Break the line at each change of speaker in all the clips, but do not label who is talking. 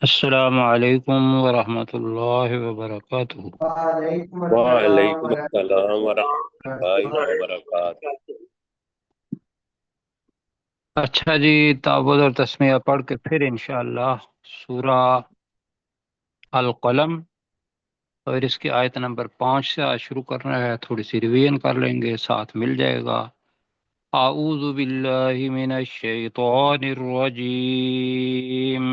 السلام علیکم ورحمۃ اللہ وبرکاتہ۔
وعلیکم السلام
وعلیکم
ورحمۃ
السلام ورحمۃ اللہ
اللہ
وبرکاتہ۔
اچھا جی، تعوذ اور تسمیہ پڑھ کے پھر انشاءاللہ سورہ القلم اور اس کی آیت نمبر 5 سے آج شروع کرنا ہے۔ تھوڑی سی ریویژن کر لیں گے، ساتھ مل جائے گا۔ اعوذ باللہ من الشیطان الرجیم۔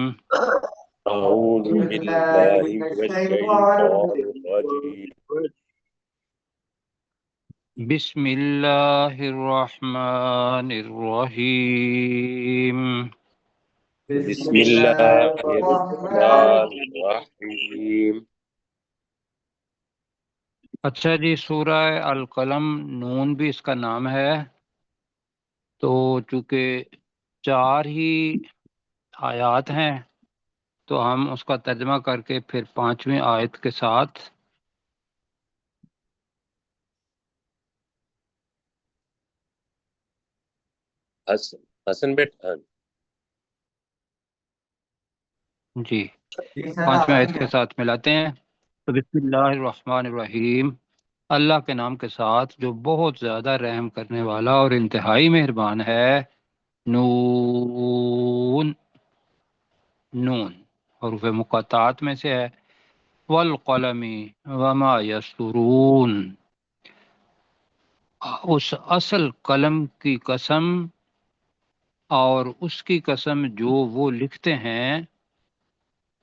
اعوذ
باللہ
باللہ
من
من
الشیطان
الشیطان
الرجیم۔
الرجیم۔
بسم اللہ الرحمن الرحیم۔
بسم
بسم
اللہ
اللہ
الرحمن
الرحمن الرحیم۔
اچھا جی، سورہ القلم، نون بھی اس کا نام ہے۔ تو چونکہ 4 ہی آیات ہیں تو ہم اس کا ترجمہ کر کے پھر 5ویں آیت کے ساتھ
حسن بیٹا،
جی
جی سر،
5ویں
آپ
آیت کے ساتھ ملاتے ہیں۔ تو بسم اللہ الرحمن الرحیم، اللہ کے نام کے ساتھ جو بہت زیادہ رحم کرنے والا اور انتہائی مہربان ہے۔ نون، نون حروف مقطعات میں سے ہے۔ والقلم وما یسطرون، اس اصل قلم کی قسم اور اس کی قسم جو وہ لکھتے ہیں۔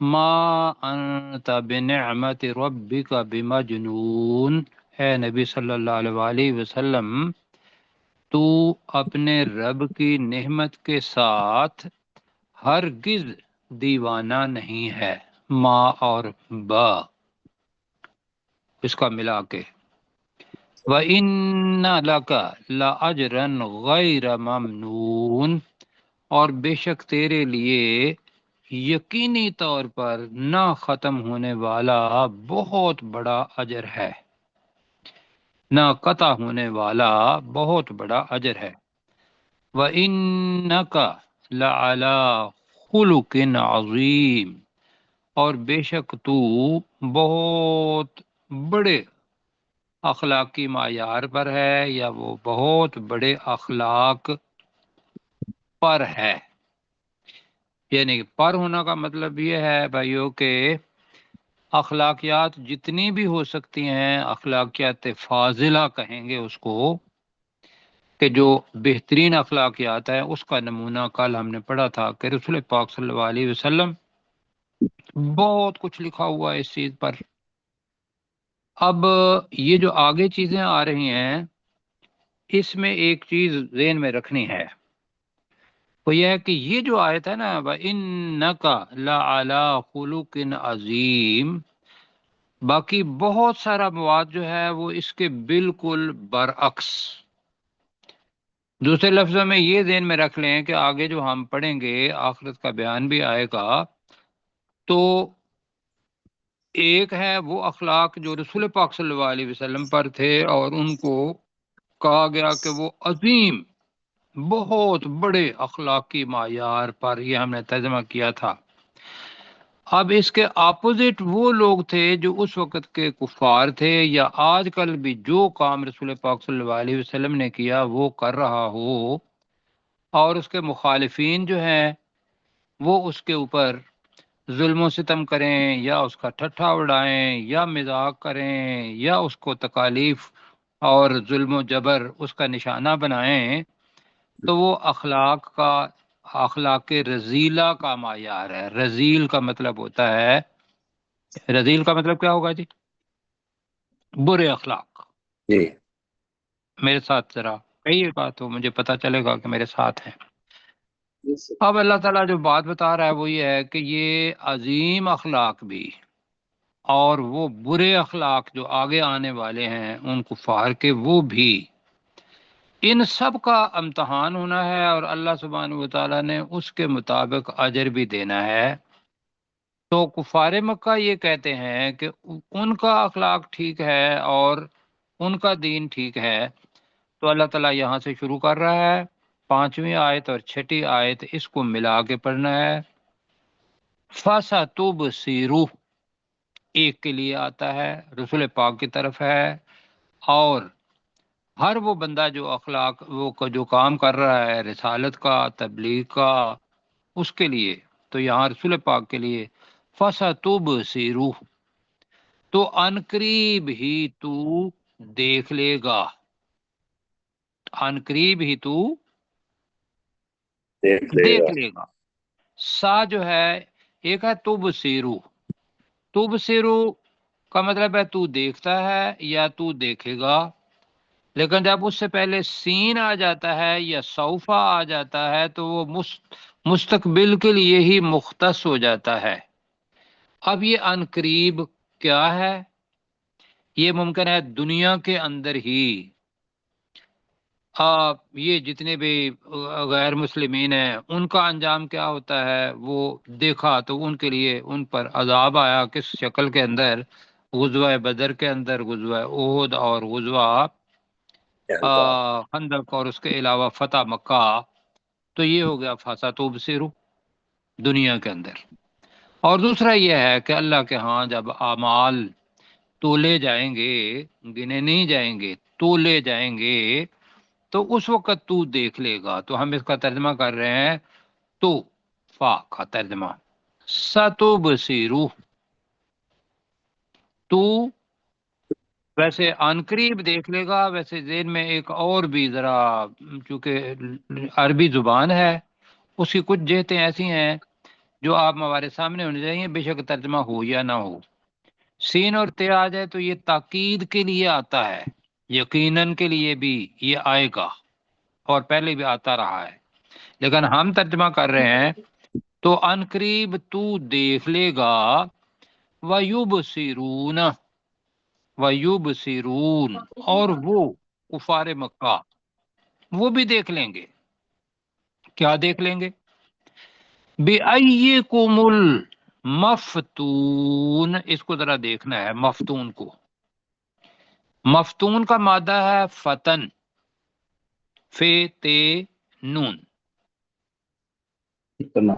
ما انت بنعمت ربک بمجنون، اے نبی صلی اللہ علیہ وآلہ وسلم، تو اپنے رب کی نعمت کے ساتھ ہرگز دیوانہ نہیں ہے۔ ما اور با اس کا ملا کے۔ وَإِنَّ لَكَ لَأَجْرًا غَيْرَ مَمْنُونٍ، اور بے شک تیرے لیے یقینی طور پر نہ ختم ہونے والا بہت بڑا اجر ہے، نہ قطع ہونے والا بہت بڑا اجر ہے۔ وَإِنَّكَ لَعَلَى خُلُقٍ عَظِيمٍ، اور بے شک تو بہت بڑے اخلاقی معیار پر ہے، یا وہ بہت بڑے اخلاق پر ہے۔ یعنی پر ہونا کا مطلب یہ ہے بھائیو کہ اخلاقیات جتنی بھی ہو سکتی ہیں، اخلاقیات فاضلہ کہیں گے اس کو، کہ جو بہترین اخلاقیات ہے، اس کا نمونہ کل ہم نے پڑھا تھا کہ رسول پاک صلی اللہ علیہ وسلم بہت کچھ لکھا ہوا ہے اس چیز پر۔ اب یہ جو آگے چیزیں آ رہی ہیں، اس میں ایک چیز ذہن میں رکھنی ہے، وہ یہ ہے کہ یہ جو آیت ہے نا، وَإِنَّكَ لَعَلَىٰ خُلُقٍ عَظِيمٍ، باقی بہت سارا مواد جو ہے وہ اس کے بالکل برعکس۔ دوسرے لفظوں میں یہ ذہن میں رکھ لیں کہ آگے جو ہم پڑھیں گے، آخرت کا بیان بھی آئے گا، تو ایک ہے وہ اخلاق جو رسول پاک صلی اللہ علیہ وسلم پر تھے، اور ان کو کہا گیا کہ وہ عظیم، بہت بڑے اخلاقی معیار پر، یہ ہم نے ترجمہ کیا تھا۔ اب اس کے اپوزٹ وہ لوگ تھے جو اس وقت کے کفار تھے، یا آج کل بھی جو کام رسول پاک صلی اللہ علیہ وسلم نے کیا وہ کر رہا ہو، اور اس کے مخالفین جو ہیں وہ اس کے اوپر ظلم و ستم کریں، یا اس کا ٹھٹھا اڑائیں، یا مذاق کریں، یا اس کو تکالیف اور ظلم و جبر اس کا نشانہ بنائیں، تو وہ اخلاق رذیلہ کا معیار ہے۔ رذیل کا مطلب ہوتا ہے، رذیل کا مطلب کیا ہوگا جی؟ برے اخلاق۔
جی
میرے ساتھ ذرا کئی بات ہو، مجھے پتہ چلے گا کہ میرے ساتھ ہیں۔ اب اللہ تعالیٰ جو بات بتا رہا ہے وہ یہ ہے کہ یہ عظیم اخلاق بھی اور وہ برے اخلاق جو آگے آنے والے ہیں ان کفار کے، وہ بھی، ان سب کا امتحان ہونا ہے، اور اللہ سبحانہ و تعالیٰ نے اس کے مطابق اجر بھی دینا ہے۔ تو کفار مکہ یہ کہتے ہیں کہ ان کا اخلاق ٹھیک ہے اور ان کا دین ٹھیک ہے، تو اللہ تعالیٰ یہاں سے شروع کر رہا ہے، 5ویں آیت اور 6ٹھی آیت اس کو ملا کے پڑھنا ہے۔ فَسَتُبْصِرُ ایک کے لیے آتا ہے، رسول پاک کی طرف ہے، اور ہر وہ بندہ جو اخلاق جو کام کر رہا ہے رسالت کا، تبلیغ کا، اس کے لیے، تو یہاں رسول پاک کے لیے فَسَتُبْصِرُ، تو عنقریب ہی تو دیکھ لے گا، عنقریب ہی تو
دیکھ لے
دیکھ
گا.
لے گا۔ سا جو ہے ایک ہے تبصرو، تبصرو کا مطلب ہے تو دیکھتا ہے یا تو دیکھے گا، لیکن جب اس سے پہلے سین آ جاتا ہے یا سوفا آ جاتا ہے تو وہ مستقبل کے لیے ہی مختص ہو جاتا ہے۔ اب یہ عنقریب کیا ہے؟ یہ ممکن ہے دنیا کے اندر ہی یہ جتنے بھی غیر مسلمین ہیں ان کا انجام کیا ہوتا ہے وہ دیکھا، تو ان کے لیے ان پر عذاب آیا کس شکل کے اندر؟ غزوہ بدر کے اندر، غزوہ احد، اور غزوہ خندق، اور اس کے علاوہ فتح مکہ۔ تو یہ ہو گیا فَسَتُبْصِرُ دنیا کے اندر۔ اور دوسرا یہ ہے کہ اللہ کے ہاں جب اعمال تولے جائیں گے، گنے نہیں جائیں گے، تولے جائیں گے، تو اس وقت تو دیکھ لے گا۔ تو ہم اس کا ترجمہ کر رہے ہیں، تو فا کا ترجمہ سَتُبْصِرُ، تو ویسے عنقریب دیکھ لے گا۔ ویسے ذہن میں ایک اور بھی ذرا، چونکہ عربی زبان ہے اس کی کچھ جہتیں ایسی ہیں جو آپ ہمارے سامنے ہونے چاہیے، بے شک ترجمہ ہو یا نہ ہو۔ سین اور تے آ جائے تو یہ تاکید کے لیے آتا ہے، یقیناً کے لیے بھی یہ آئے گا، اور پہلے بھی آتا رہا ہے، لیکن ہم ترجمہ کر رہے ہیں تو عنقریب تو دیکھ لے گا، وَيُبْصِرُونَ، وَيُبْصِرُونَ، اور وہ کفار مکہ وہ بھی دیکھ لیں گے۔ کیا دیکھ لیں گے؟ بِأَيِّكُمُ الْمَفْتُونَ، اس کو ذرا دیکھنا ہے، مفتون کو۔ مفتون کا مادہ ہے فتن، فے تے نون۔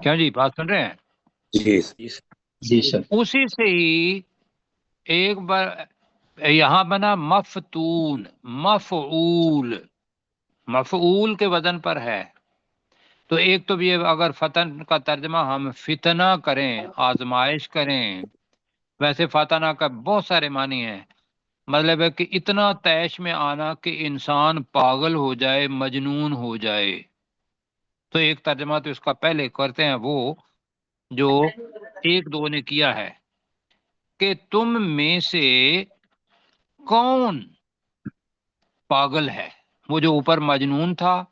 کیا جی بات سن رہے ہیں؟
جی
جی سر۔
اسی سے ہی ایک بار یہاں بنا مفتون، مفعول، مفعول کے وزن پر ہے۔ تو ایک تو یہ اگر فتن کا ترجمہ ہم فتنہ کریں، آزمائش کریں، ویسے فتنہ کا بہت سارے معنی ہیں، مطلب ہے کہ اتنا تیش میں آنا کہ انسان پاگل ہو جائے، مجنون ہو جائے۔ تو ایک ترجمہ تو اس کا پہلے کرتے ہیں وہ جو ایک دو نے کیا ہے کہ تم میں سے کون پاگل ہے، وہ جو اوپر مجنون تھا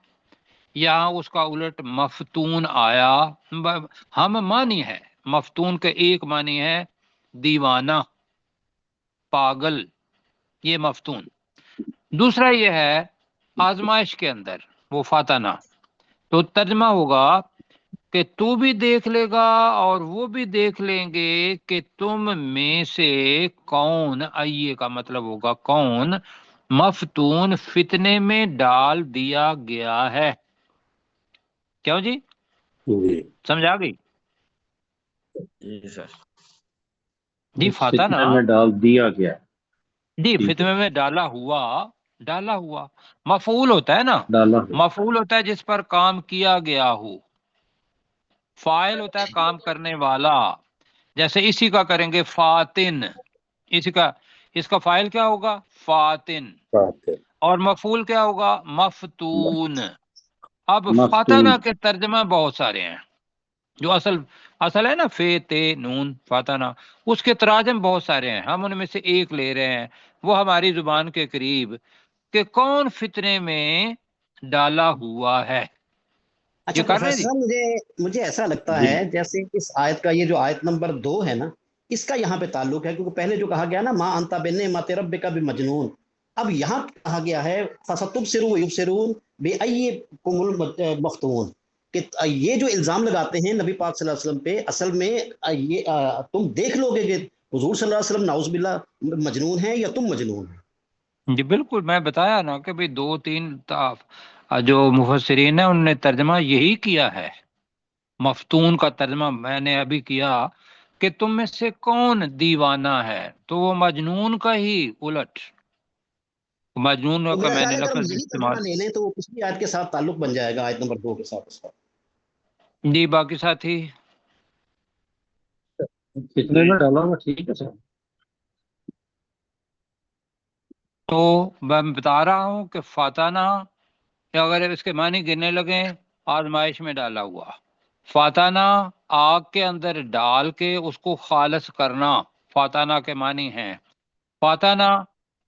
یہاں اس کا الٹ مفتون آیا۔ ہم معنی ہے مفتون کا، ایک معنی ہے دیوانہ، پاگل، یہ مفتون۔ دوسرا یہ ہے آزمائش کے اندر وہ فاتنہ، تو ترجمہ ہوگا کہ تو بھی دیکھ لے گا اور وہ بھی دیکھ لیں گے کہ تم میں سے کون، آئیے کا مطلب ہوگا کون، مفتون فتنے میں ڈال دیا گیا ہے۔ کیوں جی؟
جی
سمجھ آ گئی؟
جی سر۔
جی فاتح نا،
فتنے میں ڈال دیا گیا،
جی
ٹھیک ہے،
فتنے میں ڈالا ہوا، ڈالا ہوا مفعول ہوتا ہے نا،
ڈالا ہوا۔
مفعول ہوتا ہے جس پر کام کیا گیا ہو، فاعل ہوتا ہے کام کرنے والا۔ جیسے اسی کا کریں گے فاتن، اس کا فاعل کیا ہوگا؟ فاتن،
بات ہے.
اور مفعول کیا ہوگا؟ مفتون۔ اب
مفتون،
فاتنہ کے ترجمہ بہت سارے ہیں، جو اصل ہے نا فے تے نون فاتنہ، اس کے تراجم بہت سارے ہیں، ہم ان میں سے ایک لے رہے ہیں وہ ہماری زبان کے قریب، کہ کون فتنے میں ڈالا ہوا ہے۔
اچھا
یہ کر رہے ہیں
پروفیسر
جی؟
صاحب، مجھے ایسا لگتا
جی
ہے جیسے اس آیت کا یہ جو آیت نمبر 2 ہے نا، اس کا یہاں پہ تعلق ہے، کیونکہ پہلے جو کہا گیا نا ماں انتا بنعمت ربک بمجنون، اب یہاں کہا گیا ہے فستبصروا ویبصرون بأیکم المفتون، کہ یہ جو الزام لگاتے ہیں نبی پاک صلی اللہ علیہ وسلم پہ، اصل میں یہ تم دیکھ لو گے کہ حضور صلی اللہ علیہ وسلم نعوذ باللہ مجنون ہیں یا تم مجنون ہیں۔
جی بالکل، میں بتایا نا کہ بھئی 2-3 جو مفسرین ہیں انہوں نے ترجمہ یہی کیا ہے، مفتون کا ترجمہ میں نے ابھی کیا کہ تم میں سے کون دیوانہ ہے، تو وہ مجنون کا ہی الٹ، مجنون
تو
کا
میرا
میں
خیال
نے
ہے اگر ہم
لفظ
یہی
استعمال،
ترجمہ لے لیں تو وہ پچھلی آیت کے ساتھ تعلق بن جائے گا، آیت نمبر 2 کے ساتھ اس کا۔
جی باقی ساتھی
کتنے میں ڈالا ہوا ٹھیک ہے سر؟
تو میں بتا رہا ہوں کہ فاتانہ، اگر اس کے معنی گرنے لگیں، آزمائش میں ڈالا ہوا، فاتانہ آگ کے اندر ڈال کے اس کو خالص کرنا، فاتانہ کے معنی ہیں، فاتانہ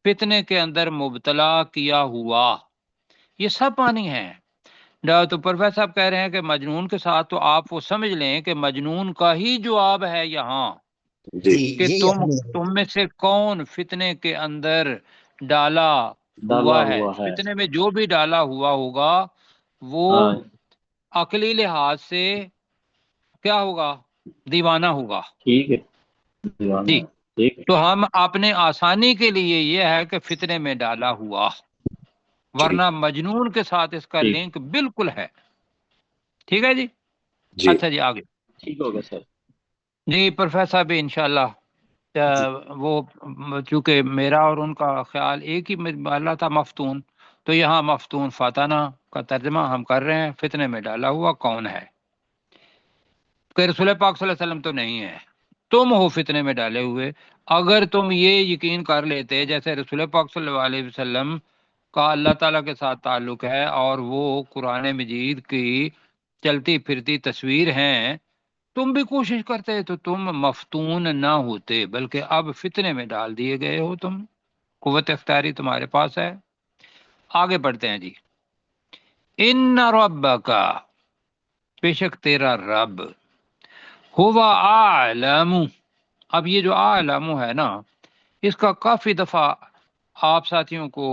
فتنے کے اندر مبتلا کیا ہوا، یہ سب معنی ہیں۔ تو پروفیسر صاحب کہہ رہے ہیں کہ مجنون کے ساتھ تو آپ وہ سمجھ لیں کہ مجنون کا ہی جواب ہے یہاں
جی
کہ
یہی
تم میں سے کون فتنے کے اندر ڈالا
ڈالا
ہوا ہے،
ہوا ہے،
فتنے میں جو بھی ڈالا ہوا ہوگا وہ
ہاں
عقلی لحاظ سے کیا ہوگا؟ دیوانہ ہوگا۔
ٹھیک ہے، دیوانہ
جی
ہے، ٹھیک ہے،
تو ہم اپنے آسانی کے لیے یہ ہے کہ فتنے میں ڈالا ہوا، ورنہ مجنون کے ساتھ اس کا
ٹھیک
لنک بالکل ہے۔ ٹھیک ہے جی،
جی
اچھا جی آگے۔
ٹھیک ہوگا سر۔
جی پروفیسر بھی انشاءاللہ وہ چونکہ میرا اور ان کا خیال ایک ہی اللہ تھا مفتون، تو یہاں مفتون فاتانہ کا ترجمہ ہم کر رہے ہیں، فتنے میں ڈالا ہوا کون ہے؟ کہ رسول پاک صلی اللہ علیہ وسلم تو نہیں ہے، تم ہو فتنے میں ڈالے ہوئے۔ اگر تم یہ یقین کر لیتے جیسے رسول پاک صلی اللہ علیہ وسلم کا اللہ تعالیٰ کے ساتھ تعلق ہے اور وہ قرآن مجید کی چلتی پھرتی تصویر ہیں، تم بھی کوشش کرتے تو تم مفتون نہ ہوتے، بلکہ اب فتنے میں ڈال دیے گئے ہو تم، قوت اختیاری تمہارے پاس ہے۔ آگے بڑھتے ہیں جی۔ ان ربک، بے شک تیرا رب، ہوا اعلم، اب یہ جو اعلم ہے نا، اس کا کافی دفعہ آپ ساتھیوں کو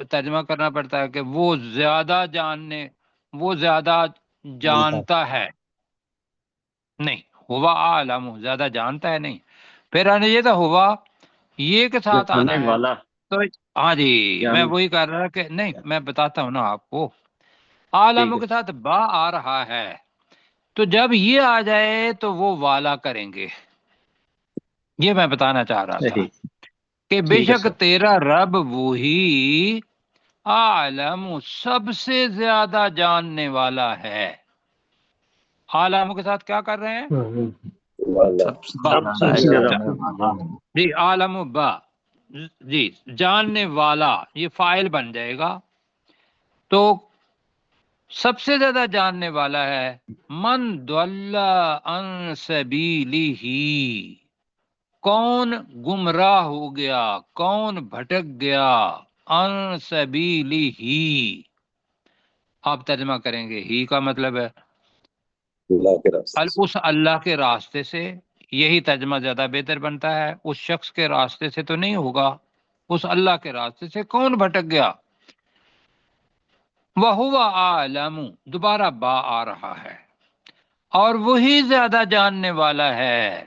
ترجمہ کرنا پڑتا ہے کہ وہ زیادہ جاننے، وہ زیادہ جانتا ہے، نہیں، ہوا عالم زیادہ جانتا ہے نہیں، پھر آنے یہ تھا ہوا یہ کے ساتھ آنا
جاننے
ہے،
والا،
تو ہاں جی میں
جان
وہی کر رہا کہ نہیں، میں بتاتا ہوں نا آپ کو،
ٹھیک
عالم
ہے،
کے ساتھ با آ رہا ہے، تو جب یہ آ جائے تو وہ والا کریں گے، یہ میں بتانا چاہ رہا تھا
صحیح،
کہ بے
ٹھیک ہے
شک
سر،
تیرا رب وہی عالم سب سے زیادہ جاننے والا ہے۔ عالم کے ساتھ کیا کر رہے ہیں؟
والا،
با،
سب سے زیادہ
جی عالم با، جی جاننے والا، یہ فاعل بن جائے گا، تو سب سے زیادہ جاننے والا ہے۔ من ضل عن سبیلہ، کون گمراہ ہو گیا، کون بھٹک گیا، عن سبیلہ، آپ ترجمہ کریں گے ہی کا مطلب ہے
اللہ کے راستے سے،
اس اللہ کے راستے سے، یہی ترجمہ زیادہ بہتر بنتا ہے، اس شخص کے راستے سے تو نہیں ہوگا، اس اللہ کے راستے سے کون بھٹک گیا۔ وَهُوَ عَالَمُ، دوبارہ با آ رہا ہے، اور وہی زیادہ جاننے والا ہے،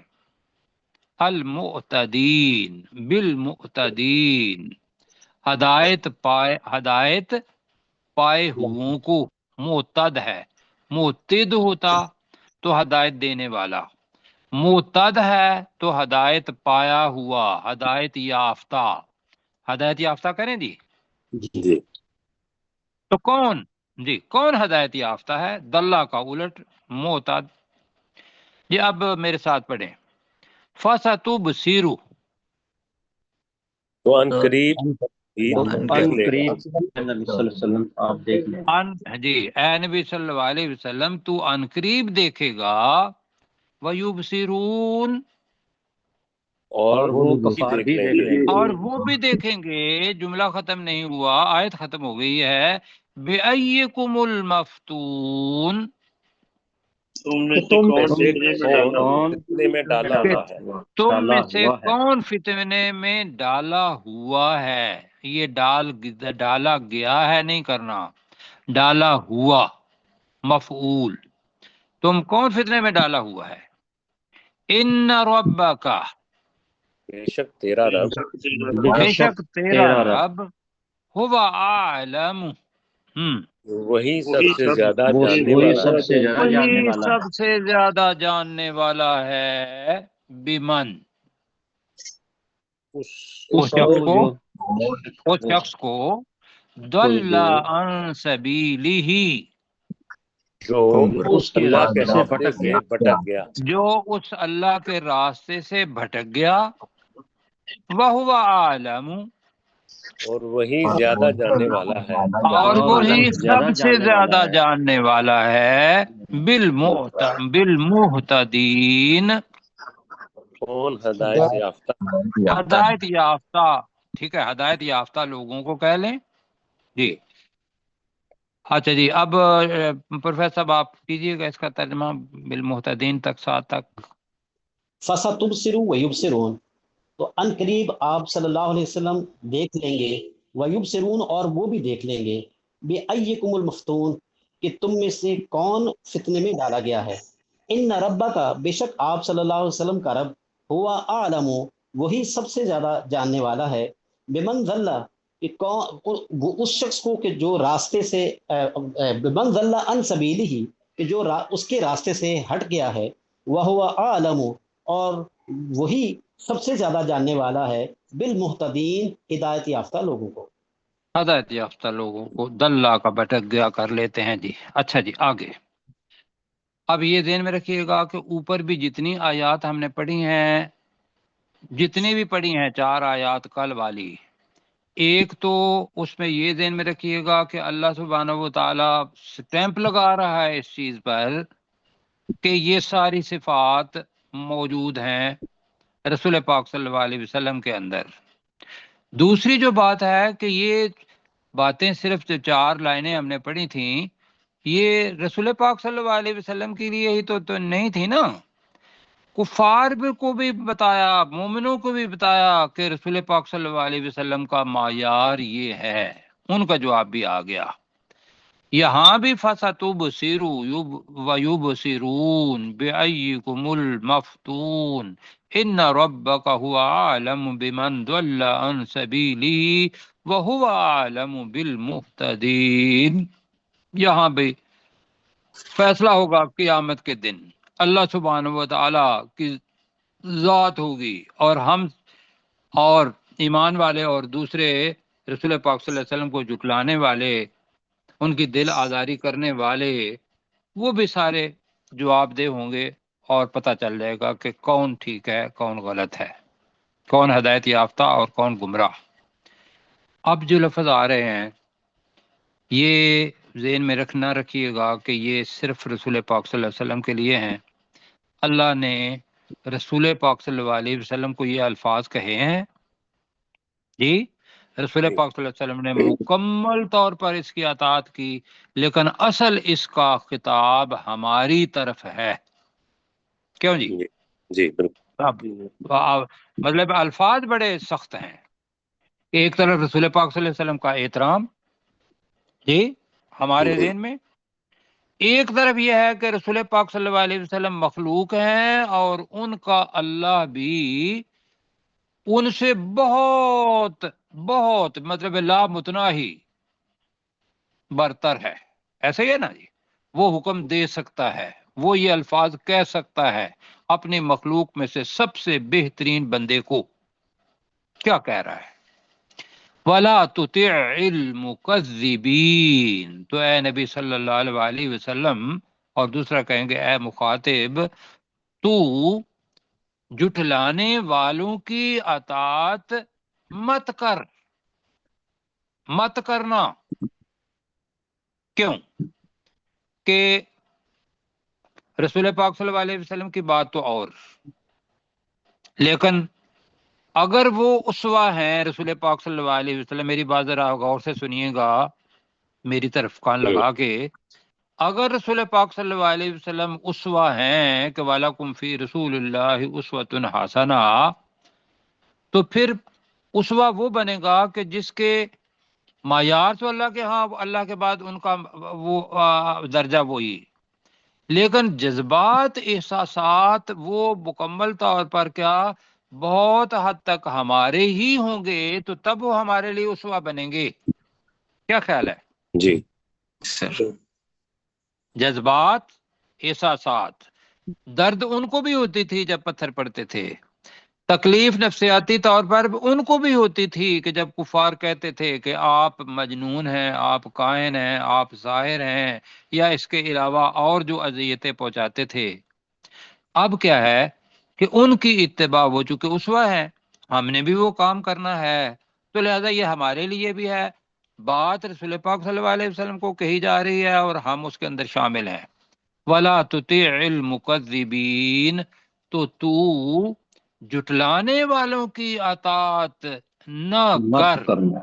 المعتدین، بالمعتدین، ہدایت پائے ہوں کو، معتد ہے، معتد ہوتا تو ہدایت دینے والا، معتد ہے تو ہدایت پایا ہوا، ہدایت یافتہ، ہدایت یافتہ کریں جی،
جی
تو کون، جی کون ہدایت یافتہ ہے؟ دلہ کا الٹ معتد۔ یہ اب میرے ساتھ پڑھیں، فَسَتُبْصِرُ،
تو ان قریب ہی دیکھ
ان
لے گا،
قریب نبی صلی اللہ علیہ وسلم آپ دیکھ لیں،
جی اے نبی صلی اللہ علیہ وسلم تو ان قریب دیکھے گا، وَيُبْصِرُونَ،
اور
وہ
وہ بھی
کفار
دیکھ
بھی
لیں
دیکھ لیں
گے،
گے،
اور وہ بھی دیکھیں گے، جملہ ختم نہیں ہوا، آیت ختم ہو گئی ہے، بِأَيِّكُمُ الْمَفْتُونَ،
کہ تم
میں سے کون
کون
فتنے میں ڈالا
کہ
ہوا ہے،
تم
ڈالا
میں سے
ہوا ہے،
کون فتنے میں ڈالا ہوا ہے، یہ ڈالا گیا ہے نہیں کرنا، ڈالا ہوا مفعول، تم کون فتنے میں ڈالا ہوا ہے؟ ان ربک،
بے شک تیرا رب
بے شک تیرا
تیرا رب
رب، ہوا اعلم،
وہی سب سے زیادہ جاننے
وہی
والا
سب سے زیادہ جاننے
وہی
والا ہے
سب سے زیادہ جاننے والا ہے بمن،
اس
اس شخص کو،
جو
اس شخص کو ضل عن سبیلہ،
جو
اس کے
اللہ کے
راستے سے
راستے
بھٹک
سے
گیا،
بھٹک گیا،
جو اس اللہ کے راستے سے بھٹک گیا، وَهُوَ أَعْلَمُ،
اور وہی زیادہ جاننے والا ہے
اور وہی
زیادہ
سب سے
جاننے والا
زیادہ
ہے
جاننے والا ہے بالمحتدین،
کون ہدایت یافتہ،
ہدایت یافتہ، ٹھیک ہے، ہدایت یافتہ لوگوں کو کہہ لیں جی۔ اچھا جی، اب پروفیسر صاحب آپ کیجیے گا اس کا ترجمہ بالمحتدین تک، ساتھ تک۔
فَسَتُبْصِرُ وَيُبْصِرُونَ، تو ان قریب آپ صلی اللہ علیہ وسلم دیکھ لیں گے، وَيُبْصِرُونَ، اور وہ بھی دیکھ لیں گے، بِأَيِّكُمُ الْمَفْتُونَ، کہ تم میں سے کون فتنے میں ڈالا گیا ہے۔ ان ربک، بے شک آپ صلی اللہ علیہ وسلم کا رب، ہوا اعلم، وہی سب سے زیادہ جاننے والا ہے، بمن ضل، کہ وہ اس شخص کو کہ جو راستے سے بمن ضل عن سبیلہ، کہ جو اس کے راستے سے ہٹ گیا ہے، وہو اعلم، اور وہی سب سے زیادہ جاننے والا ہے بالمحتدین، ہدایت یافتہ لوگوں کو۔
ہدایت یافتہ لوگوں کو دلہ کا بھٹک گیا کر لیتے ہیں جی۔ اچھا جی، آگے اب یہ ذہن میں رکھیے گا کہ اوپر بھی جتنی آیات ہم نے پڑھی ہیں، جتنی بھی پڑھی ہیں 4 آیات کل والی، ایک تو اس میں یہ ذہن میں رکھیے گا کہ اللہ سبحانہ و تعالی سٹیمپ لگا رہا ہے اس چیز پر کہ یہ ساری صفات موجود ہیں رسول پاک صلی اللہ علیہ وسلم کے اندر۔ دوسری جو بات ہے کہ یہ باتیں صرف جو 4 لائنیں ہم نے پڑھی تھیں، یہ رسول پاک صلی اللہ علیہ وسلم کے لیے ہی تو نہیں تھی نا، کفار کو بھی بتایا، مومنوں کو بھی بتایا کہ رسول پاک صلی اللہ علیہ وسلم کا معیار یہ ہے، ان کا جواب بھی آ گیا۔ یہاں بھی فَسَتُبْصِرُ وَيُبْصِرُونَ بِأَيِّكُمُ الْمَفْتُونُ ان ربک هو اعلم بمن ضل عن سبیلہ وهو اعلم بالمہتدین۔ یہاں بھی فیصلہ ہوگا قیامت کے دن، اللہ سبحانہ و تعالی کی ذات ہوگی، اور ہم اور ایمان والے اور دوسرے رسول پاک صلی اللہ علیہ وسلم کو جھٹلانے والے، ان کی دل آزاری کرنے والے، وہ بھی سارے جواب دہ ہوں گے، اور پتہ چل جائے گا کہ کون ٹھیک ہے کون غلط ہے، کون ہدایت یافتہ اور کون گمراہ۔ اب جو لفظ آ رہے ہیں یہ ذہن میں رکھیے گا کہ یہ صرف رسول پاک صلی اللہ علیہ وسلم کے لیے ہیں۔ اللہ نے رسول پاک صلی اللہ علیہ وسلم کو یہ الفاظ کہے ہیں جی، رسول پاک صلی اللہ علیہ وسلم نے مکمل طور پر اس کی اطاعت کی، لیکن اصل اس کا خطاب ہماری طرف ہے، کیوں جی؟
جی بالکل،
مطلب الفاظ بڑے سخت ہیں، ایک طرف رسول پاک صلی اللہ علیہ وسلم کا احترام جی ہمارے ذہن میں، ایک طرف یہ ہے کہ رسول پاک صلی اللہ علیہ وسلم مخلوق ہیں اور ان کا اللہ بھی ان سے بہت بہت مطلب لا متناہی برتر ہے، ایسا ہی ہے نا جی، وہ حکم دے سکتا ہے، وہ یہ الفاظ کہہ سکتا ہے اپنی مخلوق میں سے سب سے بہترین بندے کو، کیا کہہ رہا ہے؟ وَلَا تُطِعْ الْمُكَذِّبِينَ، تو اے نبی صلی اللہ علیہ وسلم، اور دوسرا کہیں گے اے مخاطب، تو جھٹلانے والوں کی اطاعت مت کرنا، کیوں کہ رسول پاک صلی اللہ علیہ وسلم کی بات تو اور، لیکن اگر وہ اسوہ ہیں رسول پاک صلی اللہ علیہ وسلم، میری بات ذرا غور سے سنیے گا، میری طرف کان لگا کے، اگر رسول پاک صلی اللہ علیہ وسلم اسوہ ہیں کہ وَلَكُمْ فِي رسول اللہ اسوۃ حسنہ، تو پھر اسوہ وہ بنے گا کہ جس کے معیار تو اللہ کے ہاں، اللہ کے بعد ان کا وہ درجہ وہی، لیکن جذبات احساسات وہ مکمل طور پر کیا بہت حد تک ہمارے ہی ہوں گے، تو تب وہ ہمارے لیے اسوہ بنیں گے، کیا خیال ہے؟
جی
جذبات، احساسات، درد ان کو بھی ہوتی تھی جب پتھر پڑتے تھے، تکلیف نفسیاتی طور پر ان کو بھی ہوتی تھی کہ جب کفار کہتے تھے کہ آپ مجنون ہیں، آپ کائن ہیں، آپ ظاہر ہیں، یا اس کے علاوہ اور جو اذیتیں پہنچاتے تھے۔ اب کیا ہے کہ ان کی اتباع وہ چونکہ اسوہ ہے، ہم نے بھی وہ کام کرنا ہے، تو لہذا یہ ہمارے لیے بھی ہے۔ بات رسول پاک صلی اللہ علیہ وسلم کو کہی جا رہی ہے اور ہم اس کے اندر شامل ہیں۔ وَلَا تُطِعِ الْمُكَذِّبِينَ، تو جٹلانے والوں کی اطاعت نہ
مت
کر،
کرنا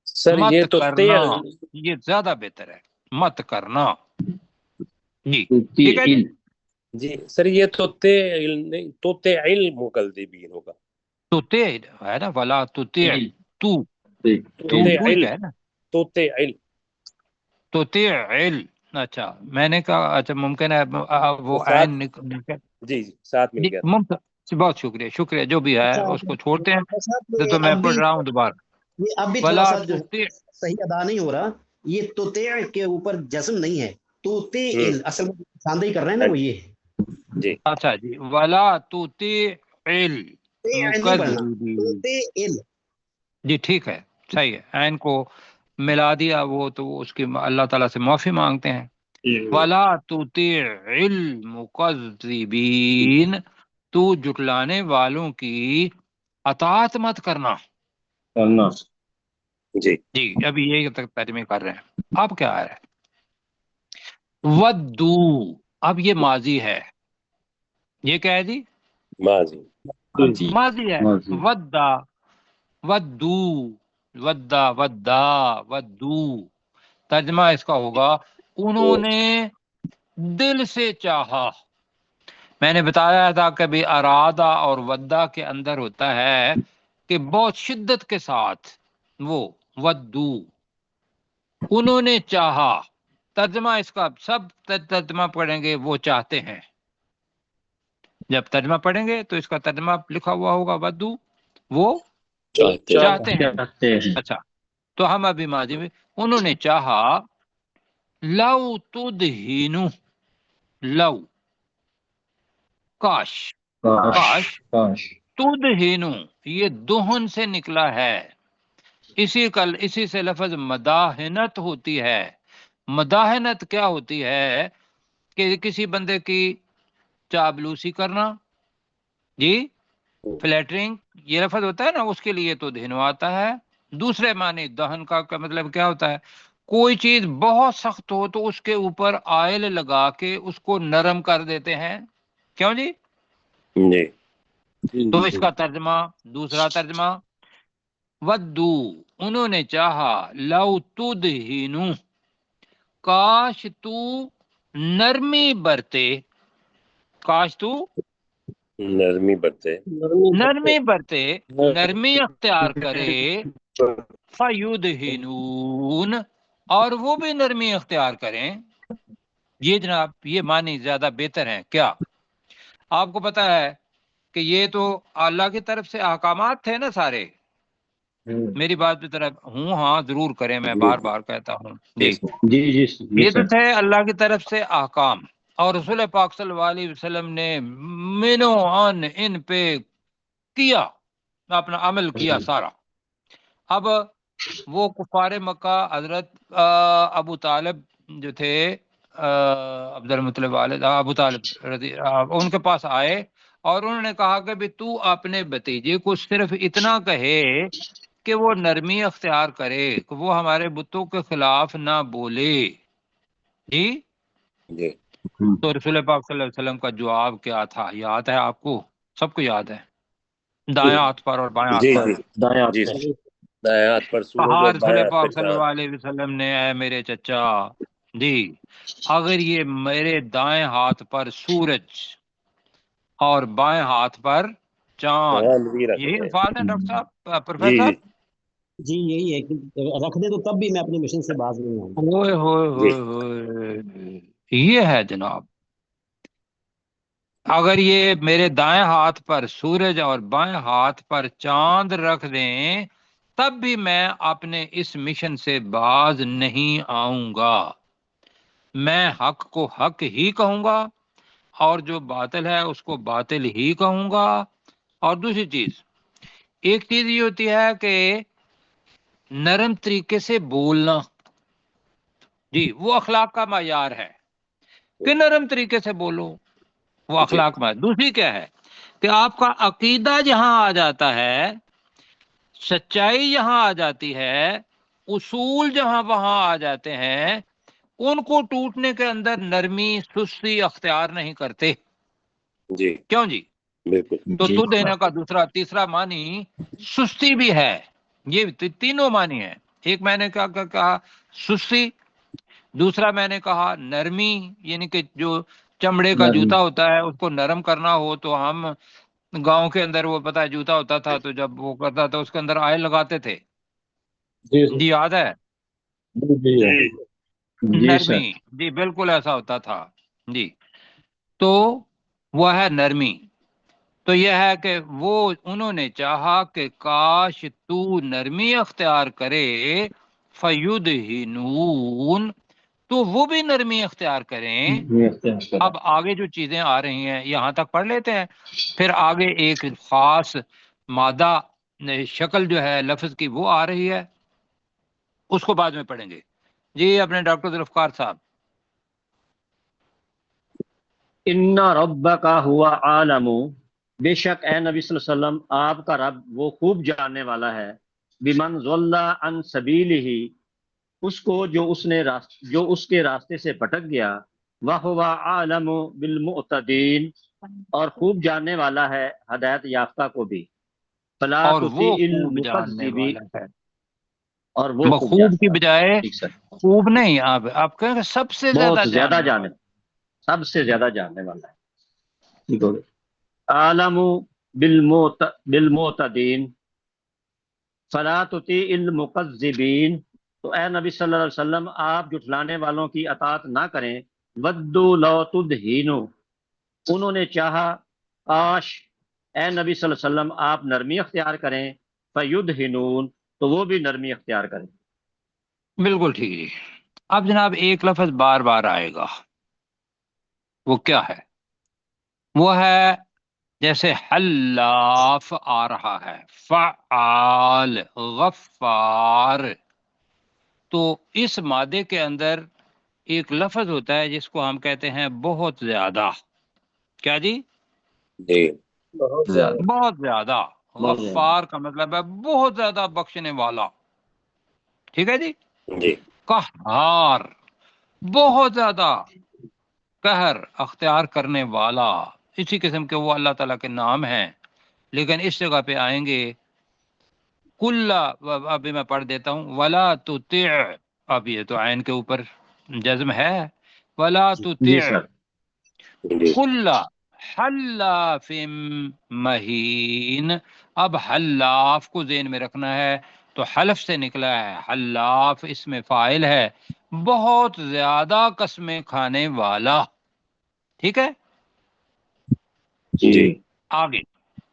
سر یہ
مت
تو
کرنا، یہ زیادہ بہتر ہے، مت کرنا۔ جی ٹھیک ہے جی۔
جی سر یہ تو نہیں، تو المکذبین ہوگا،
تو تے ہے نا، ولا تطیع، تو وہی
علم،
ہے نا،
تو علم،
تو علم۔ اچھا میں نے کہا اچھا ممکن ہے وہ
ساتھ،
عین
جی جی ساتھ مل
جی
گیا۔
ممکن، بہت شکریہ، شکریہ، جو بھی ہے
اچھا
اس کو چھوڑتے ہیں،
یہ
تو میں
اب بھی
پڑھ رہا ہوں دوبارہ۔
یہ اب بھی تھوڑا
ولا
سا جو
تطیع،
صحیح ادا نہیں ہو رہا، یہ توطیع کے اوپر جزم نہیں ہے، توطیع اصل میں شاندہی کر رہے ہیں نا وہ یہ ہے،
جی
اچھا جی، ولا تطیع
توطیع نہیں پڑھنا،
المکذبین،
توطیع،
جی ٹھیک ہے، صحیح ہے، عین کو ملا دیا وہ تو اس کی اللہ تعالیٰ سے معافی مانگتے ہیں۔ ولا تطیع المکذبین، تو جٹلانے والوں کی اطاعت مت کرنا۔
جی
جی ابھی یہی تک ترجمے کر رہے ہیں، اب کیا آ رہا ہے؟ ودو، اب یہ ماضی ہے، یہ کیا ہے جی؟
ماضی،
ماضی ہے۔ ودا، ودو، ودا، ودا، ودو، ترجمہ اس کا ہوگا انہوں نے دل سے چاہا۔ میں نے بتایا تھا کہ بھی ارادہ اور ودا کے اندر ہوتا ہے کہ بہت شدت کے ساتھ وہ ودو، انہوں نے چاہا۔ ترجمہ اس کا سب ترجمہ پڑھیں گے وہ چاہتے ہیں، جب ترجمہ پڑھیں گے تو اس کا ترجمہ لکھا ہوا ہوگا ودو، وہ چاہتے ہیں۔ اچھا تو ہم ابھی ماضی میں، انہوں نے چاہا، لو تدہینو، لو کاش، کاش، تدہینو یہ دہن سے نکلا ہے، اسی سے لفظ مداحنت ہوتی ہے۔ مداحنت کیا ہوتی ہے کہ کسی بندے کی چاپلوسی کرنا، جی فلیٹرنگ، یہ لفظ ہوتا ہے نا، اس کے لیے تو دہنو آتا ہے۔ دوسرے معنی دہن کا مطلب کیا ہوتا ہے؟ کوئی چیز بہت سخت ہو تو اس کے اوپر آئل لگا کے اس کو نرم کر دیتے ہیں، کیوں جی؟
جی
تو اس کا ترجمہ، دوسرا ترجمہ، ودو انہوں نے چاہا، لو تدہینو کاش تو نرمی برتے، کاش تو
نرمی برتے،
نرمی برتے، نرمی اختیار کرے، فیدہنون اور وہ بھی نرمی اختیار کریں۔ یہ جناب یہ معنی زیادہ بہتر ہیں۔ کیا آپ کو پتا ہے کہ یہ تو اللہ کی طرف سے احکامات تھے نا سارے؟ میری بات کی طرف ہوں ہاں ضرور کریں، میں بار بار کہتا ہوں جی، یہ تو تھے اللہ کی طرف سے احکام، اور رسول پاک صلی اللہ علیہ وسلم نے منو ان ان پہ کیا، اپنا عمل کیا سارا۔ اب وہ کفار مکہ حضرت ابو طالب جو تھے، عبد المطلب والد ابو طالب ان کے پاس آئے اور انہوں نے کہا کہ بھی تو اپنے بتیجے کو صرف اتنا کہے کہ وہ نرمی اختیار کرے، کہ وہ ہمارے بتوں کے خلاف نہ بولے، جی۔ تو رسول پاک صلی اللہ علیہ وسلم کا جواب کیا تھا یاد ہے آپ کو؟ سب کو یاد ہے، دائیں ہاتھ پر اور بائیں ہاتھ
جی
پر۔
جی دائیں ہاتھ پر سورج
کہا
اور
رسول
بائیں ہاتھ
پاک
پر
صلی
چاند۔
اللہ علیہ وسلم نے، اے میرے چچا جی، اگر یہ میرے دائیں ہاتھ پر سورج اور بائیں ہاتھ پر چاند،
بھی رکھ
یہی
دیں۔
الفاظ ہیں ڈاکٹر صاحب،
جی
پروفیسر؟
جی یہی ہے کہ رکھ دے تو تب بھی میں اپنی مشن سے باز نہیں آؤں گا۔
ہوئے ہوئے ہوئے ہوئے، یہ ہے جناب، اگر یہ میرے دائیں ہاتھ پر سورج اور بائیں ہاتھ پر چاند رکھ دیں تب بھی میں اپنے اس مشن سے باز نہیں آؤں گا۔ میں حق کو حق ہی کہوں گا اور جو باطل ہے اس کو باطل ہی کہوں گا۔ اور دوسری چیز، ایک چیز یہ ہوتی ہے کہ نرم طریقے سے بولنا، جی وہ اخلاق کا معیار ہے کہ نرم طریقے سے بولو، وہ اخلاق معیار۔ دوسری کیا ہے کہ آپ کا عقیدہ جہاں آ جاتا ہے، سچائی جہاں آ جاتی ہے، اصول جہاں وہاں آ جاتے ہیں، ان کو ٹوٹنے کے اندر نرمی سستی اختیار نہیں کرتے۔
جی
کیوں جی؟
بالکل۔
تو
جی
تو دینے کا تیسرا معنی سستی بھی ہے۔ یہ تینوں معنی ہیں۔ ایک میں نے کہا سستی، دوسرا میں نے کہا نرمی، یعنی کہ جو چمڑے کا
نرمی۔
جوتا ہوتا ہے اس کو نرم کرنا ہو تو ہم گاؤں کے اندر وہ پتہ ہے جوتا ہوتا تھا تو جب وہ کرتا تھا اس کے اندر آئل لگاتے تھے،
جی
جی یاد ہے؟
جی سر۔
نرمی، جی بالکل ایسا ہوتا تھا جی۔ تو وہ ہے نرمی۔ تو یہ ہے کہ وہ انہوں نے چاہا کہ کاش تو نرمی اختیار کرے، فیدہنون، تو وہ بھی نرمی اختیار کریں۔ اب آگے جو چیزیں آ رہی ہیں یہاں تک پڑھ لیتے ہیں، پھر آگے ایک خاص مادہ شکل جو ہے لفظ کی وہ آ رہی ہے، اس کو بعد میں پڑھیں گے۔ جی اپنے ڈاکٹر ذوالفقار صاحب۔
ان ربک ہوا عالم، بے شک اے نبی صلی اللہ علیہ وسلم آپ کا رب وہ خوب جاننے والا ہے، بمن ضل عن سبیلہ، اس کو جو اس کے راستے سے بھٹک گیا، وہو عالم بالمعتدین، اور خوب جاننے والا ہے ہدایت یافتہ کو بھی، فلا
اور وہ
تطیع
خوب جاننے
المکذبین،
والا ہے،
اور وہ خوب
بخوب
جاننے
کی
والا
بجائے
ٹھیک سر،
خوب نہیں، آپ کہیں گے سب سے زیادہ
بہت زیادہ
جاننے
جانے،
والا۔
سب سے زیادہ جاننے والا ہے، ٹھیک ہو گیا۔ عالم بالمعتدین، فلا تطیع المکذبین، تو اے نبی صلی اللہ علیہ وسلم آپ جھٹلانے والوں کی اطاعت نہ کریں، ودوا لو تدہینوا، انہوں نے چاہا کاش اے نبی صلی اللہ علیہ وسلم آپ نرمی اختیار کریں، فیدہنون، تو وہ بھی نرمی اختیار کریں۔
بالکل ٹھیک جی۔ اب جناب ایک لفظ بار بار آئے گا، وہ کیا ہے؟ وہ ہے جیسے حلاف آ رہا ہے، فعال، غفار۔ تو اس مادے کے اندر ایک لفظ ہوتا ہے جس کو ہم کہتے ہیں بہت زیادہ۔ کیا جی؟
جی
بہت زیادہ،
بہت زیادہ۔
بہت زیادہ۔
غفار کا مطلب ہے بہت زیادہ بخشنے والا، ٹھیک ہے جی؟
جی
قہار، بہت زیادہ قہر اختیار کرنے والا، اسی قسم کے وہ اللہ تعالیٰ کے نام ہیں۔ لیکن اس جگہ پہ آئیں گے کل، ابھی میں پڑھ دیتا ہوں، ولا تطع، اب یہ تو عین کے اوپر جزم ہے، ولا
جی
تطع
سر۔
جی
کل حلاف مہین۔ اب حلاف کو ذہن میں رکھنا ہے، تو حلف سے نکلا ہے، حلاف اس میں فاعل ہے، بہت زیادہ قسمیں کھانے والا، ٹھیک ہے؟
جی
آگے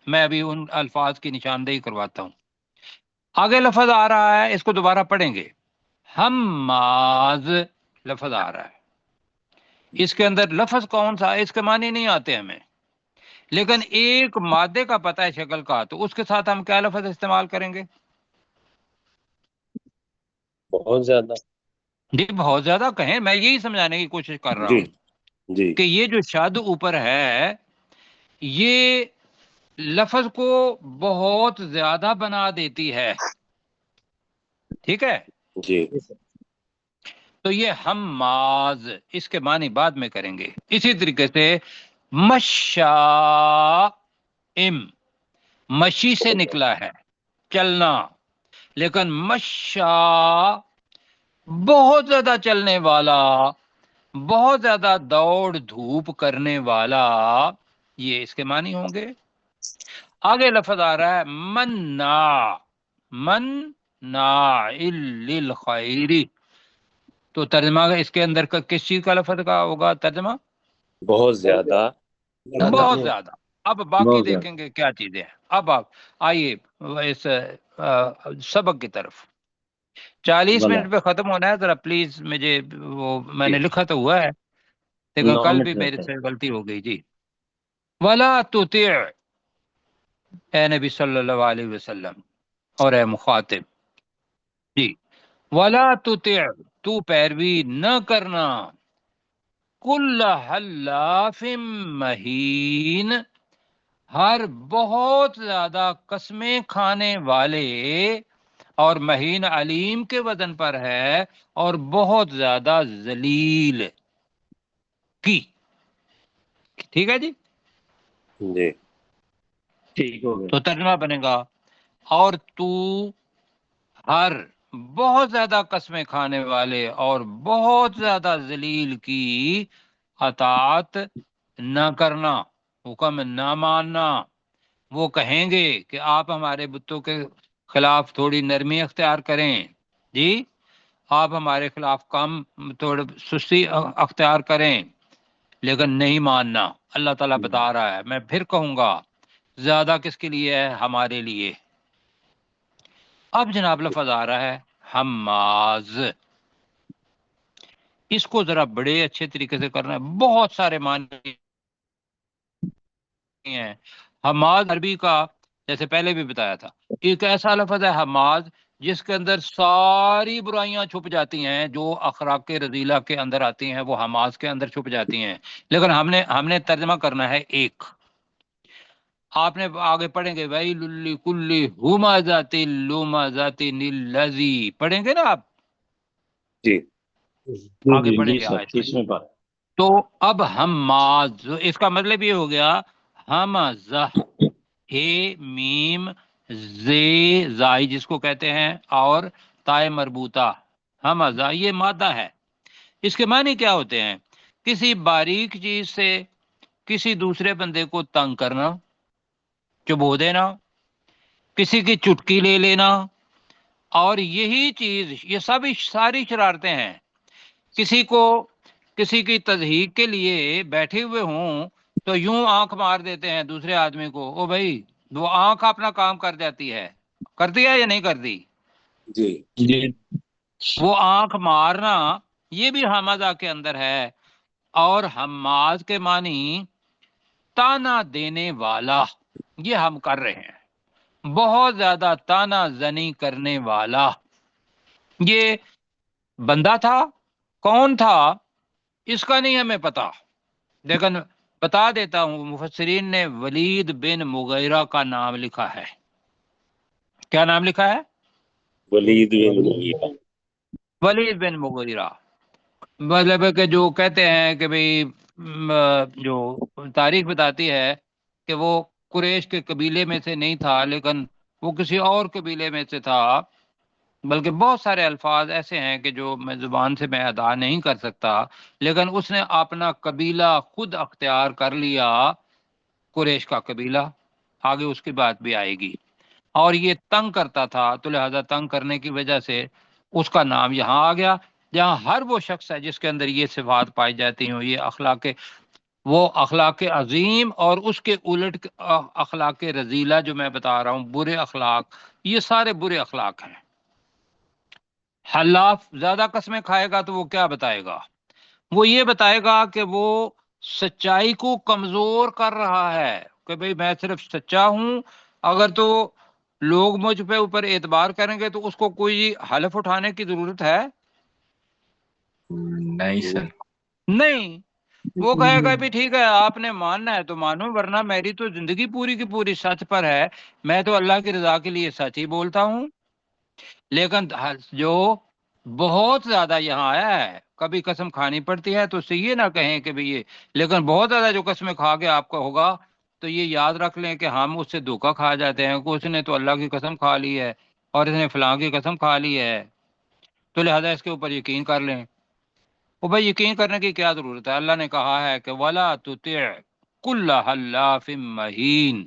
میں ابھی ان الفاظ کی نشاندہی کرواتا ہوں۔ آگے لفظ آ رہا ہے، اس کو دوبارہ پڑھیں گے، حماز لفظ آ رہا ہے۔ اس کے اندر لفظ کون سا ہے اس کے معنی نہیں آتے ہمیں، لیکن ایک مادے کا پتہ ہے شکل کا، تو اس کے ساتھ ہم کیا لفظ استعمال کریں گے؟
بہت زیادہ۔
جی بہت زیادہ کہیں، میں یہی سمجھانے کی کوشش کر رہا
جی
ہوں
جی
کہ یہ جو شد اوپر ہے یہ لفظ کو بہت زیادہ بنا دیتی ہے، ٹھیک ہے؟
جی
تو یہ حماز، اس کے معنی بعد میں کریں گے۔ اسی طریقے سے مشائم، مشی سے نکلا ہے چلنا، لیکن مشا بہت زیادہ چلنے والا، بہت زیادہ دوڑ دھوپ کرنے والا، یہ اس کے معنی ہوں گے۔ آگے لفظ آ رہا ہے مناع للخیر، تو ترجمہ اس کے اندر کس چیز کا لفظ کا ہوگا ترجمہ؟
بہت زیادہ۔
بہت زیادہ۔ اب باقی
بہت زیادہ۔
دیکھیں گے کیا چیزیں ہیں۔ اب آپ آئیے اس سبق کی طرف۔ 40
بلا
منٹ پہ ختم ہونا ہے، ذرا پلیز مجھے وہ میں نے لکھا تو ہوا ہے لیکن
9
کل
منٹ
بھی میرے
رہتے
سے غلطی ہو گئی جی. ولا تطع، اے نبی صلی اللہ علیہ وسلم اور اے مخاطب جی، ولا تطع، تو پیروی نہ کرنا، کل حلاف مہین، ہر بہت زیادہ قسمیں کھانے والے، اور مہین علیم کے وزن پر ہے، اور بہت زیادہ ذلیل کی. ٹھیک ہے جی.
جی
ٹھیک ہو گیا.
تو ترجمہ بنے گا، اور تو ہر بہت زیادہ قسمیں کھانے والے اور بہت زیادہ ذلیل کی اطاعت نہ کرنا، حکم نہ ماننا. وہ کہیں گے کہ آپ ہمارے بتوں کے خلاف تھوڑی نرمی اختیار کریں جی، آپ ہمارے خلاف کم تھوڑی سستی اختیار کریں، لیکن نہیں ماننا. اللہ تعالیٰ بتا رہا ہے، میں پھر کہوں گا، زیادہ کس کے لیے ہے؟ ہمارے لیے. اب جناب لفظ آ رہا ہے حماز. اس کو ذرا بڑے اچھے طریقے سے کرنا ہے، بہت سارے معنی ہیں. حماز عربی کا جیسے پہلے بھی بتایا تھا ایک ایسا لفظ ہے حماز جس کے اندر ساری برائیاں چھپ جاتی ہیں جو اخلاق رذیلہ کے اندر آتی ہیں، وہ حماز کے اندر چھپ جاتی ہیں. لیکن ہم نے ترجمہ کرنا ہے ایک. آپ نے آگے پڑھیں گے ویل لکل ہمزۃ لمزۃ الذی، پڑھیں گے نا آپ،
جی
آگے پڑھیں
جی
گے
سر،
آیت میں.
30ویں پارہ.
تو اب حماز، اس کا مطلب یہ ہو گیا حمزہ، ہے میم زے زائی جس کو کہتے ہیں، اور تائے مربوطہ حمزہ، یہ مادہ ہے. اس کے معنی کیا ہوتے ہیں؟ کسی باریک چیز سے کسی دوسرے بندے کو تنگ کرنا، چبو دینا، کسی کی چٹکی لے لینا. اور یہی چیز، یہ سب ساری شرارتیں ہیں. کسی کو کسی کی تضحیق کے لیے بیٹھے ہوئے ہوں تو یوں آنکھ مار دیتے ہیں دوسرے آدمی کو، او بھائی وہ آنکھ اپنا کام کر جاتی ہے، کرتی ہے یا نہیں کرتی؟
جی
جی
وہ آنکھ مارنا یہ بھی حمزہ کے اندر ہے. اور حماز کے معنی تانا دینے والا، یہ ہم کر رہے ہیں، بہت زیادہ تانا زنی کرنے والا. یہ بندہ تھا، کون تھا اس کا نہیں ہمیں پتا، لیکن بتا دیتا ہوں، مفسرین نے ولید بن مغیرہ کا نام لکھا ہے. کیا نام لکھا ہے؟
ولید بن مغیرہ.
ولید بن مغیرہ. مطلب ہے کہ جو کہتے ہیں کہ بھئی جو تاریخ بتاتی ہے کہ وہ قریش کے قبیلے میں سے نہیں تھا، لیکن وہ کسی اور قبیلے میں سے تھا. بلکہ بہت سارے الفاظ ایسے ہیں کہ جو میں زبان سے میں ادا نہیں کر سکتا، لیکن اس نے اپنا قبیلہ خود اختیار کر لیا، قریش کا قبیلہ. آگے اس کی بات بھی آئے گی. اور یہ تنگ کرتا تھا، تو لہذا تنگ کرنے کی وجہ سے اس کا نام یہاں آ گیا، جہاں ہر وہ شخص ہے جس کے اندر یہ صفات پائی جاتی ہیں، یہ اخلاق عظیم اور اس کے الٹ اخلاق رذیلہ جو میں بتا رہا ہوں، برے اخلاق، یہ سارے برے اخلاق ہیں. حلاف زیادہ قسمیں کھائے گا تو وہ کیا بتائے گا؟ وہ یہ بتائے گا کہ وہ سچائی کو کمزور کر رہا ہے، کہ بھئی میں صرف سچا ہوں، اگر تو لوگ مجھ پہ اوپر اعتبار کریں گے تو اس کو کوئی حلف اٹھانے کی ضرورت ہے؟
نہیں سر.
نہیں. وہ کہے گا بھی ٹھیک ہے آپ نے ماننا ہے تو مانو، ورنہ میری تو زندگی پوری کی پوری سچ پر ہے، میں تو اللہ کی رضا کے لیے سچ ہی بولتا ہوں. لیکن جو بہت زیادہ یہاں آیا ہے، کبھی قسم کھانی پڑتی ہے تو اس سے یہ نہ کہیں کہ بھی یہ، لیکن بہت زیادہ جو قسمیں کھا کے آپ کا ہوگا تو یہ یاد رکھ لیں کہ ہم اس سے دھوکہ کھا جاتے ہیں کہ اس نے تو اللہ کی قسم کھا لی ہے اور اس نے فلاں کی قسم کھا لی ہے، تو لہذا اس کے اوپر یقین کر لیں. وہ بھائی یقین کرنے کی کیا ضرورت ہے؟ اللہ نے کہا ہے کہ وَلَا تُطِعْ كُلَّ حَلَّافٍ مَّهِينٍ،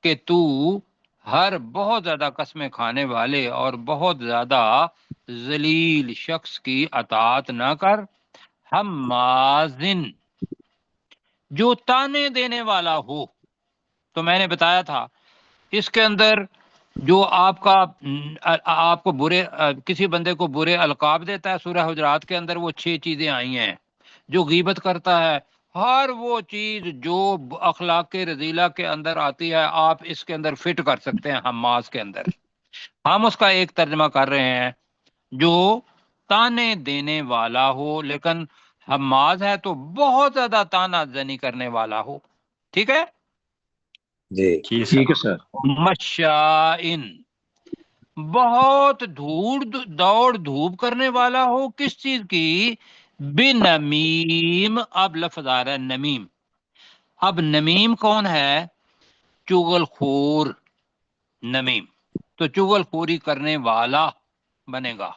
کہ تو ہر بہت زیادہ قسمیں کھانے والے اور بہت زیادہ ذلیل شخص کی اطاعت نہ کر. حمازن، جو تانے دینے والا ہو. تو میں نے بتایا تھا اس کے اندر جو آپ کا آپ کو برے کسی بندے کو برے القاب دیتا ہے، سورہ حجرات کے اندر وہ 6 چیزیں آئی ہیں. جو غیبت کرتا ہے، ہر وہ چیز جو اخلاق رذیلہ کے اندر آتی ہے آپ اس کے اندر فٹ کر سکتے ہیں حماس کے اندر. ہم اس کا ایک ترجمہ کر رہے ہیں جو تانے دینے والا ہو، لیکن حماس ہے تو بہت زیادہ تانا زنی کرنے والا ہو. ٹھیک ہے.
جی
ٹھیک ہے سر.
مشائن، بہت دوڑ دھوپ کرنے والا ہو کس چیز کی؟ بنمیم. اب لفظ آ رہا ہے نمیم. اب نمیم کون ہے؟ چغل خور. نمیم تو چغل خوری کرنے والا بنے گا.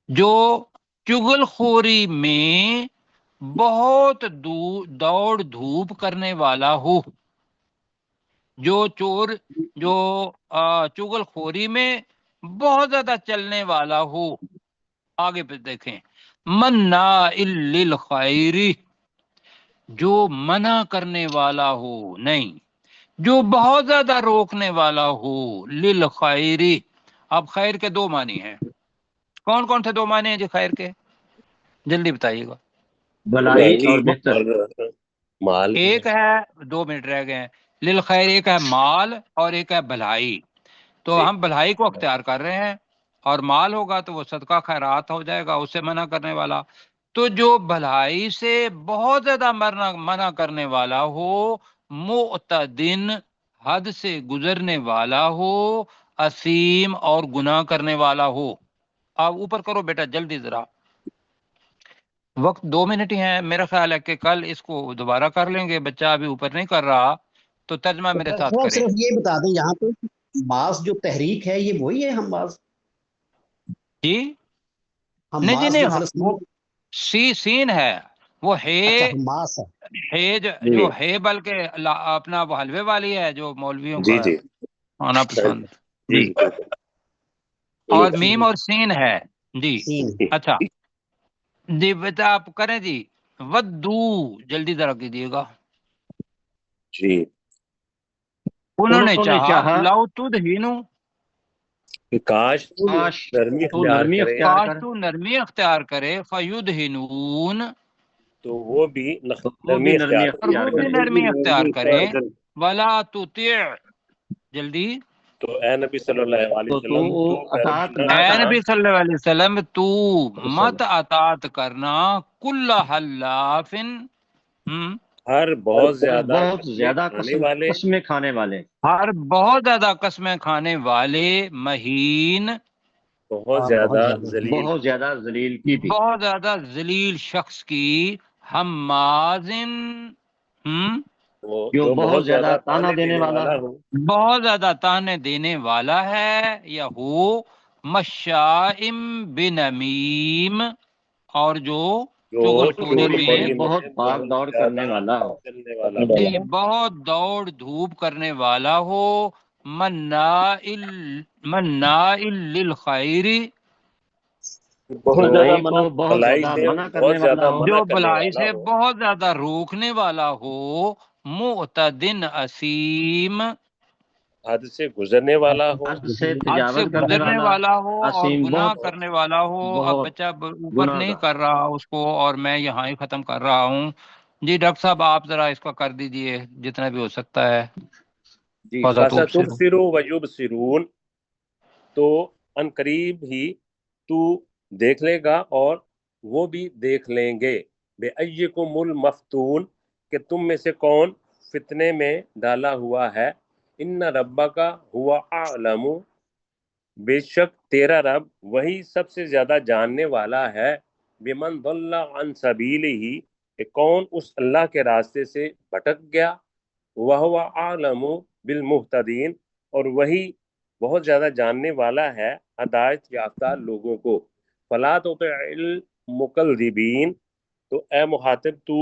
جو چغل خوری میں بہت دوڑ دھوپ کرنے والا ہو، جو چغل خوری میں بہت زیادہ چلنے والا ہو. آگے پہ دیکھیں، مناع للخیر، جو منع کرنے والا ہو، نہیں جو بہت زیادہ روکنے والا ہو. للخیر، اب خیر کے 2 معنی ہیں. کون کون سے 2 معنی ہیں جی خیر کے؟ جلدی بتائیے گا.
بھلائی اور بہتر.
مال.
ایک ہے 2 منٹ رہ گئے ہیں. للخیر ایک ہے مال اور ایک ہے بھلائی. تو ہم بھلائی کو اختیار کر رہے ہیں، اور مال ہوگا تو وہ صدقہ خیرات ہو جائے گا، اس سے منع کرنے والا. تو جو بھلائی سے بہت زیادہ منع کرنے والا ہو، معتدن حد سے گزرنے والا ہو، اسیم اور گناہ کرنے والا ہو. آپ اوپر کرو بیٹا جلدی ذرا، وقت 2 منٹ ہی ہیں. میرا خیال ہے کہ کل اس کو دوبارہ کر لیں گے. بچہ ابھی اوپر نہیں کر رہا تو ترجمہ میرے ساتھ
صاحب
کریں.
صرف یہ بتا دیں یہاں پہ باس جو تحریک ہے یہ وہی ہے ہماس؟
جی نہیں جی
حماس
نہیں،
جو
وہ
فلسطین،
سین ہے، وہ
اچھا
ہے
حماس ہے.
جو ہے، بلکہ اپنا وہ حلوے والی ہے جو مولویوں
جی
کا
جی
کھانا پسند.
جی
جی، اور میم اور سین ہے. جی
سین.
اچھا جی بیٹا آپ کریں جی. ودو جلدی ذرا کیجیے گا.
جی.
انہوں نے چاہا لو تدہینو،
کہ کاش تو
کاش
نرمی
تو
اختیار
نرمی
کرے
اختیار
کاش
کر
تو نرمی اختیار کرے. فیدہنون،
تو وہ بھی
تو وہ
نرمی
بھی
اختیار
نرمی
اور
اختیار
وہ بھی
کرے.
نرمی اختیار کریں.
کرے.
ولا تطع، جلدی.
تو اے نبی صلی اللہ علیہ
تو
وسلم تو
اطاعت
پیروی نہ
اے
نہ
کرنا.
نبی صلی اللہ علیہ وسلم تو مت اطاعت کرنا کل حلاف،
ہر بہت زیادہ
بہت
قسمیں
زیادہ
کھانے والے،
قسمیں کھانے والے،
ہر بہت زیادہ قسمیں کھانے والے، مہین،
بہت زیادہ ذلیل،
بہت زیادہ ذلیل کی بھی،
بہت زیادہ ذلیل شخص کی. حمازن،
وہ
جو
جو
بہت
بہت
زیادہ
زیادہ
تانا
تانے دینے والا
ہے.
ہو.
بہت زیادہ تانے دینے والا ہے یا ہو. مشائم بنمیم، اور جو
جو
چغل خوری
خوری
میں
میں بہت بھاگ
بہت
دوڑ کرنے
زیادہ
والا ہو.
چلنے والا ہو.
جی بہت دوڑ دھوپ کرنے والا ہو. مناع للخیر،
بہت زیادہ
بھلائی
منع،
کو بہت
بھلائی
زیادہ
سے
منع کرنے
بہت
والا
زیادہ
ہو.
منع
جو
کرنے
بھلائی
والا
سے
ہو.
بہت زیادہ روکنے والا ہو. معتدن اسیم،
حد سے گزرنے والا ہو.
حد سے
حد سے
تجاوز کرنے
گزرنے
والا،
والا ہو اور
عصیم
گناہ
بہت
کرنے والا ہو. اب
بہت
بچہ اوپر
گناہ
نہیں
گار.
کر رہا اس کو، اور میں یہاں ہی ختم کر رہا ہوں. جی ڈاکٹر صاحب آپ ذرا اس کا کر دیجئے جتنا بھی ہو سکتا ہے.
جی
فَسَتُبْصِرُ،
فَسَتُبْصِرُ وَيُبْصِرُونَ، تو ان قریب ہی تو دیکھ لے گا اور وہ بھی دیکھ لیں گے. بِأَيِّكُمُ الْمَفْتُونَ، کہ تم میں سے کون فتنے میں ڈالا ہوا ہے. ان ربک هو اعلم، بے شک تیرا رب وہی سب سے زیادہ جاننے والا ہے. بمن ضل عن سبیلہ، کہ کون اس اللہ کے راستے سے بھٹک گیا. وَهُوَ أَعْلَمُ بِالْمُهْتَدِينَ، اور وہی بہت زیادہ جاننے والا ہے ہدایت یافتہ لوگوں کو. فَلَا تُطِعِ الْمُكَذِّبِينَ، تو اے مخاطب تو